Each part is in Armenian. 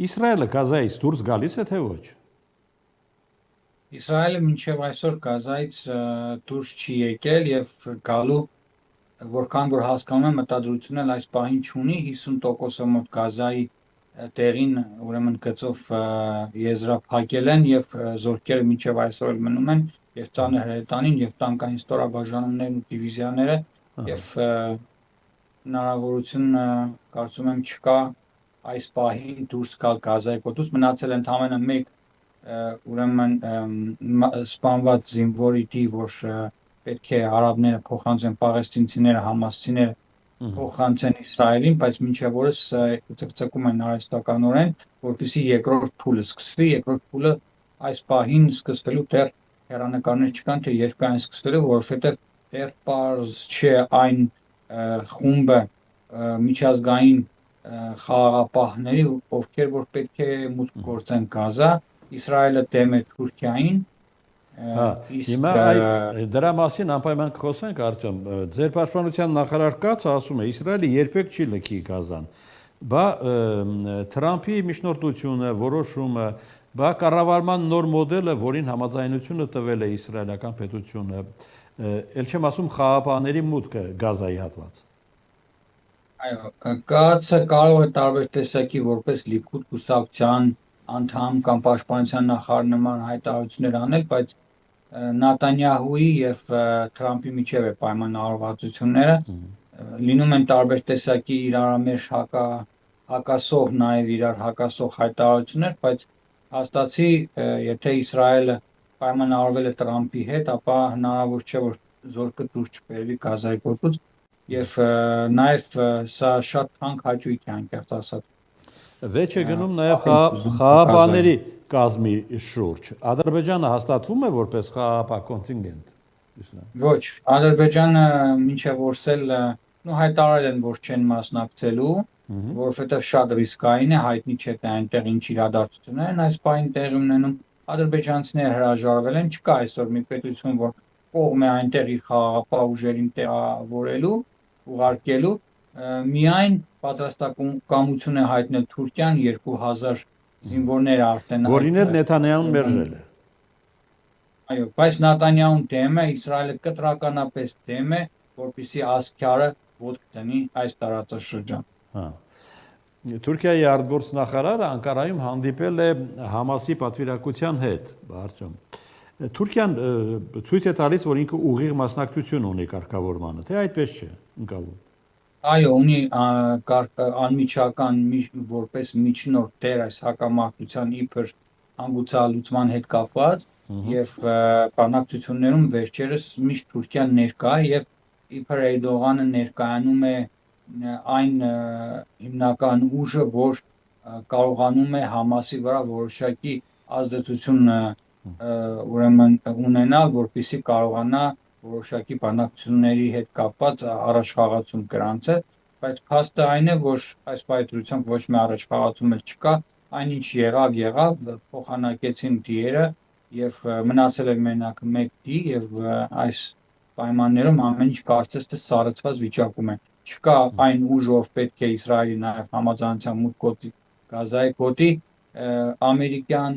Իսրայելը Գազայից դուրս գալիս է թե ոչ։ Իսրայելը մինչև այսօր Գազայից դուրս չի եկել եւ գալու որքան որ հասկանում եմ մտադրությունն էլ այս պահին չունի 50%-ը մոտ Գազայի տեղին ուրեմն գծով եզրափակել են եւ զորքերը մինչև այսօր էլ մնում են եւ ծանր հրետանին եւ տանկային ստորաբաժանումներն ու դիվիզիաները եւ հնարավորություն կարծում եմ չկա այս պահին դուրս գալ Գազայի կոտուց մնացել են ընդամենը մեկ ուրեմն սպանված զինվորի դի որ պետք է արաբները փոխանցեն պաղեստինցիները համասցիները փոխանցեն Իսրայելին, բայց մինչև օրս ցկցկում են արհեստականորեն, որպեսզի երկրորդ փուլը սկսվի, երկրորդ փուլը այս պահին սկսվելու դեռ հերանեկարներ չկան, թե երբ է այն սկսվելու, որովհետև դեռ պարզ չէ այն խումբը միջազգային խաղաղապահների, ովքեր որ պետք է մուտք գործեն Գազա, Իսրայելը դեմ է Թուրքիային, Հիմա դրա մասին անպայման կխոսենք Արտյոմ, ձեր պաշտպանության նախարար Կացը ասում է Իսրայելը երբեք չի լքի Գազան, բա Թրամփի միջնորդությունը, որոշումը, բա կառավարման նոր մոդելը, որին համաձայնությունը տվել է իսրայելական պետությունը, ել չեմ ասում խաղաղապահների մուտքը Գազայի հատված։ Այո, Կացը կարող է տարբեր տեսակի որպես Լիքուդ կուսակցության անդամ կամ պաշտպանության նախարար նման հայտարարություններ անել, բայց Նատանյահուի եւ Թրամփի միջև է պայմանավորվածությունները լինում են տարբեր տեսակի իրարամերժ հակասող նաեւ իրար հակասող հայտարարություններ, բայց հաստատի եթե Իսրայելը պայմանավորվել է Թրամփի հետ, ապա հնարավոր չէ որ զորքը դուրս չբերվի Գազայի կոտուց եւ նաեւ սա շատ թանկ հաճույք է անկեղծ ասած։ Վեճ է գնում նաև խաղաղապահների կազմի շուրջ։ Ադրբեջանը հաստատվում է որպես խաղաղապահ կոնտինգենտ։ Ոչ, Ադրբեջանը մինչև օրսել հայտարարել են, որ չեն մասնակցելու, որովհետև շատ ռիսկային է, հայտնի չէ թե այնտեղ ինչ իրադարձություններ են այս պահին տեղի ունենում։ Ադրբեջանցիները հրաժարվել են, չկա այսօր մի պետություն, որ կողմ է այնտեղ իր խաղաղապահ ուժերին տեղավորելու, ուղարկելու, միայն պատրաստակամություն է հայտնել Թուրքիան 2000 զինվորներ արդեն որին էլ Նեթանյահուն մերժել է։ Այո, բայց Նատանյահուն դեմ է, Իսրայելը կտրականապես դեմ է, որպեսզի ասքյարը ոտք դնի այս տարածաշրջան։ Թուրքիայի արտգործնախարարը Անկարայում հանդիպել է Համասի պատվիրակության հետ, Արտյոմ։ Թուրքիան ցույց է տալիս, որ ինքը ուղիղ մասնակցություն ունի կարգավորմանը, թե այդպես չէ, ընկալում։ Այո, ունի անմիջական որպես միջնորդ դեր այս հակամարտության իբր հանգուցալուծման հետ կապված եւ բանակցություններում վերջերս միշտ Թուրքիան ներկա է եւ իբր Էրդողանը ներկայանում է այն հիմնական ուժը, որ կարողանում է Համասի վրա որոշակի ազդեցություն ուրեմն ունենալ, որպեսզի կարողանա որոշակի բանակցությունների հետ կապված առաջխաղացում գրանցել, բայց փաստը այն է, որ այս պայծրությամբ ոչ մի առաջխաղացում էլ չկա, այնինչ եղավ, փոխանակեցին դիերը եւ մնացել է մենակ մեկ դի եւ այս պայմաններում ամեն ինչ կարծես թե սառեցված վիճակում է։ Չկա այն ուժ, ով պետք է Իսրայելի նաեւ համաձայնության մուտք գործի Գազայի գոտի, ամերիկյան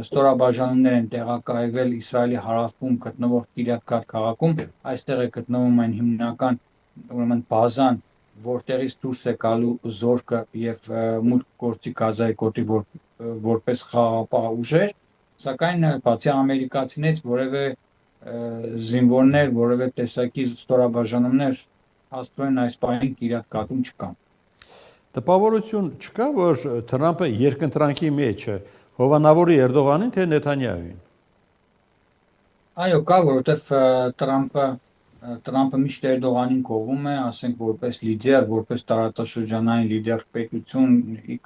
ստորաբաժանումներ են տեղակայվել Իսրայելի հարավում գտնվող Կիրյաթ Գաթ քաղաքում, այստեղ է գտնվում այն հիմնական ուրեմն բազան, որտեղից դուրս է գալու զորքը եւ մուտք գործի Գազայի գոտի որպես խաղաղապահ ուժեր, սակայն բացի ամերիկացիներից որևէ զինվորներ, որևէ տեսակի ստորաբաժանումներ հաստատորեն այս պահին Կիրյաթ Գաթում չկան։ Տպավորություն չկա, որ Թրամփը երկընտրանքի մեջ է, հովանավորի Էրդողանին թե Նեթանյահուին։ Այո, կա, որովհետև Տրամփը միշտ Էրդողանին կողում է, ասենք որպես լիդեր, որպես տարածաշրջանային լիդեր պետություն, ի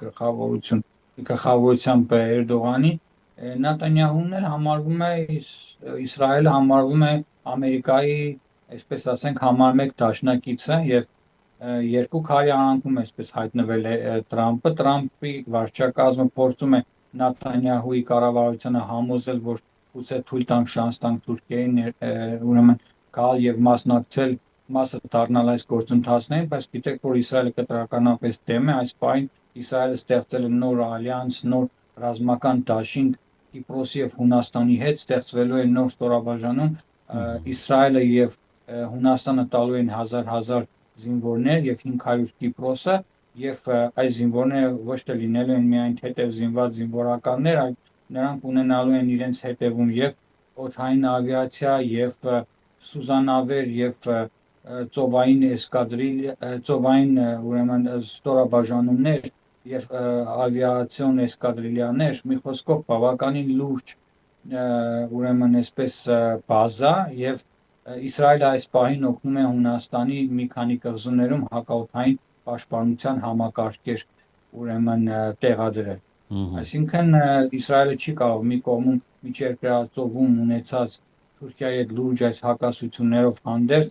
գլխավորությամբ Էրդողանի, Նետանյահուն էլ համարվում է Իսրայելը համարվում է Ամերիկայի, այսպես ասենք, համար մեկ դաշնակիցը եւ երկու քարի արանքում այսպես հայտնվել է Տրամփի վարչակազմը փորձում է Նետանյահուի կառավարությանը համոզել, որ գուցե թույլ տանք շանս տանք Թուրքիային ուրեմն գալ եւ մասը դառնալ այս գործընթացներին, բայց գիտեք, որ Իսրայելը կտրականապես դեմ է այս պահին Իսրայելը ստեղծել է նոր ալյանս, նոր ռազմական դաշինք Կիպրոսի եւ Հունաստանի հետ, ստեղծվելու է նոր ստորաբաժանում, Իսրայելը եւ Հունաստանը տալու են 1000 զինվորներ եւ 500 Կիպրոսը, եւ այս զինվորները ոչ թե լինելու են միայն հետև զինված զինվորականներ, այլ նրանք ունենալու են իրենց հետևում եւ օդային ավիացիա եւ սուզանավեր եւ ծովային ծովային ուրեմն ստորաբաժանումներ եւ ավիացիոն էսկադրիլյաներ, մի խոսքով բավականին լուրջ ուրեմն այսպես բազա եւ Իսրայելը այս պահին օգնում է Հունաստանի մի քանի կղզիներում հակաօդային պաշտպանության համակարգեր ուրեմն տեղադրել։ Այսինքն Իսրայելը չի կարող մի կողմում միջերկրածովում ունեցած Թուրքիայի հետ լուրջ այս հակասություններով հանդերձ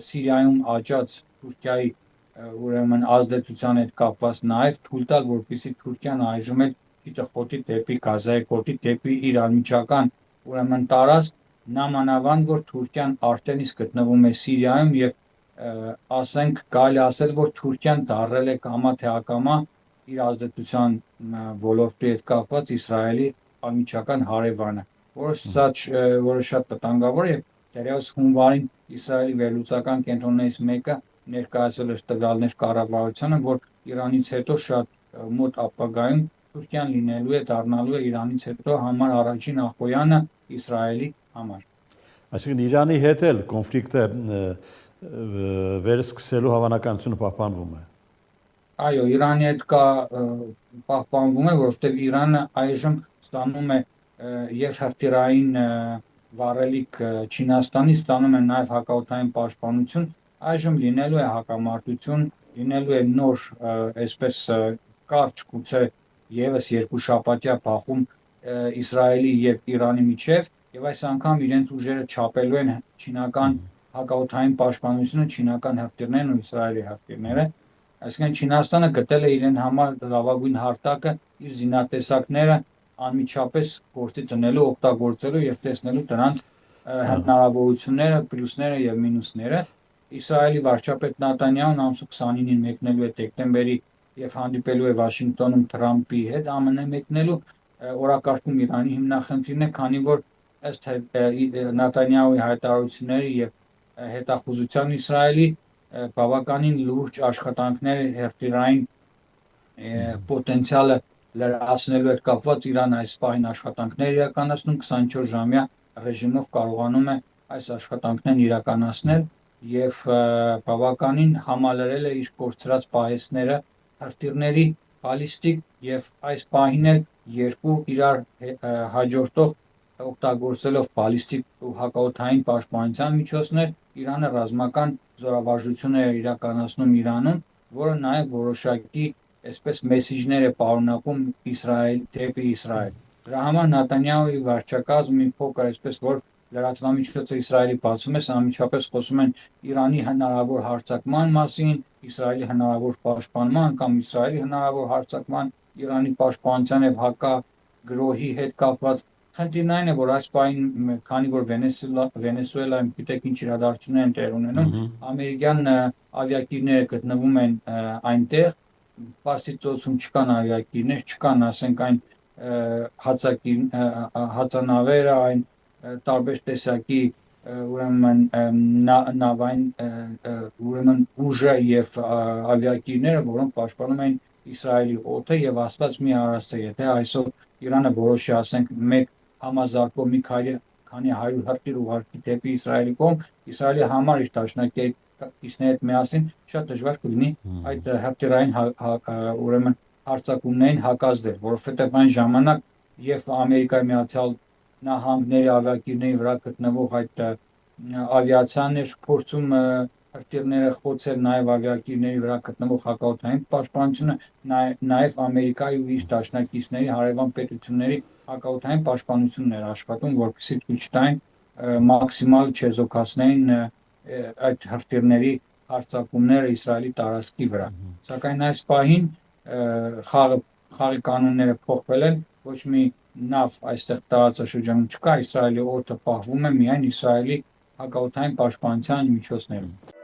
Սիրիայում աճած Թուրքիայի ուրեմն ազդեցության հետ կապված նաև թույլ տալ, որպեսզի Թուրքիան այժմ էլ քիթը խոթի դեպի Գազայի կոտի դեպի իր անմիջական ուրեմն տարածք, նամանավանդ որ Թուրքիան արդեն իսկ գտնվում է Սիրիայում եւ ասենք կարելի ասել, որ Թուրքիան դարրել է կամա թե ակամա իր ազդեցության ոլորտի հետ կապված Իսրայելի անմիջական հարևանը, որը շատ վտանգավոր է եւ դեռևս հունվարին Իսրայելի վերլուծական կենտրոններից մեկը ներկայացել էր տվյալներ կառավարությանը, որ Իրանից հետո շատ մոտ ապագայում Թուրքիան լինելու է դառնալու է Իրանից հետո համար առաջին ախոյանը Իսրայելի համար։ Այսինքն Իրանի հետ էլ կոնֆլիկտը վերսկսելու հավանականությունը պահպանվում է։ Այո, Իրանի հետ պահպանվում է, որովհետև Իրանը այժմ ստանում է եւ հրթիռային վառելիք Չինաստանից, ստանում է նաեւ հակաօդային պաշտպանություն, այժմ լինելու է հակամարտություն, լինելու է նոր այսպես կարճ գուցե եւս երկու շաբաթյա բախում Իսրայելի եւ Իրանի միջեւ եւ այս անգամ իրենց ուժերը չափելու են չինական հակաօդային պաշտպանությունը, չինական հրթիռներն ու Իսրայելի հրթիռները, այսինքն Չինաստանը գտել է իրեն համար լավագույն հարթակը իր զինատեսակները անմիջապես գործի դնելու, օգտագործելու եւ տեսնելու դրանց հնարավորությունները, պլյուսները եւ մինուսները։ Իսրայելի վարչապետ Նատանյահուն ամսու 29-ին մեկնելու է դեկտեմբերի եւ հանդիպելու է Վաշինգտոնում Թրամփի հետ ԱՄՆ մեկնելու օրակարգում Իրանի հիմնախնդիրն է, քանի որ ըստ Նատանյահուի հայտարարությունների եւ հետախուզության Իսրայելի բավականին լուրջ աշխատանքներ հրթիռային պոտենցիալը լրացնելու հետ կապված Իրանը այս պահին աշխատանքներ իրականացնում 24-ժամյա ռեժիմով կարողանում է այս աշխատանքներն իրականացնել եւ բավականին համալրել է իր կորցրած պահեստները հրթիռների բալիստիկ եւ այս պահին էլ երկու իրար հաջորդող օգտագործելով բալիստիկ ու հակաօդային պաշտպանության միջոցներ Իրանը ռազմական զորավարժություն է իրականացնում Իրանում, որը նաեւ որոշակի այսպես մեսիջներ է պարունակում Իսրայել դեպի Իսրայել։ Դրա համար Նատանյահուի վարչակազմը մի փոքր այսպես որ լրատվամիջոցը Իսրայելի բացում է, անմիջապես խոսում են Իրանի հնարավոր հարձակման մասին, Իսրայելի հնարավոր պաշտպանման կամ Իսրայելի հնարավոր հարձակման, Իրանի պաշտպանության եւ հակագրոհի հետ կապված խնդիրն այն է, որ այս պահին, քանի որ Վենեսուելայում գիտեք ինչ իրադարձություններ են տեղ ունենում, ամերիկյան ավիակիրները գտնվում են այնտեղ, Պարսից ծոցում չկան ավիակիրներ, չկան, ասենք այն հածանավերը, այն տարբեր տեսակի ուրեմն նավային ուրեմն ուժը եւ ավիակիրները, որոնք պաշտպանում են Իսրայելի օդը եւ աստված մի արարածը, եթե այսօր Իրանը որոշի, ասենք, մեկ համազարկով մի քանի 100 հրթիռ ուղարկի դեպի Իսրայելի կողմ, Իսրայելի համար իր դաշնակիցների հետ միասին շատ դժվար կլինի այդ հրթիռային ուրեմն հարձակումներին հակազդել, որովհետև այն ժամանակ եւ Ամերիկայի Միացյալ Նահանգների ավիակիրների վրա գտնվող այդ ավիացիան էր փորձում հրթիռները խոցել, նաեւ ավիակիրների վրա գտնվող հակաօդային պաշտպանությունը, նաեւ Ամերիկայի ու իր դաշնակիցների հարևան պետությունների հակաօդային պաշտպանությունն էր աշխատում, որպեսզի ցույց տային մաքսիմալ չեզոքացնեին այդ հրթիռների հարձակումները Իսրայելի տարածքի վրա։ Սակայն այս պահին խաղի կանոնները փոխվել են, ոչ մի նավ այստեղ տարածաշրջանում չկա, Իսրայելի օդը պահվում է միայն Իսրայելի հակաօդային պաշտպանության միջոցներում։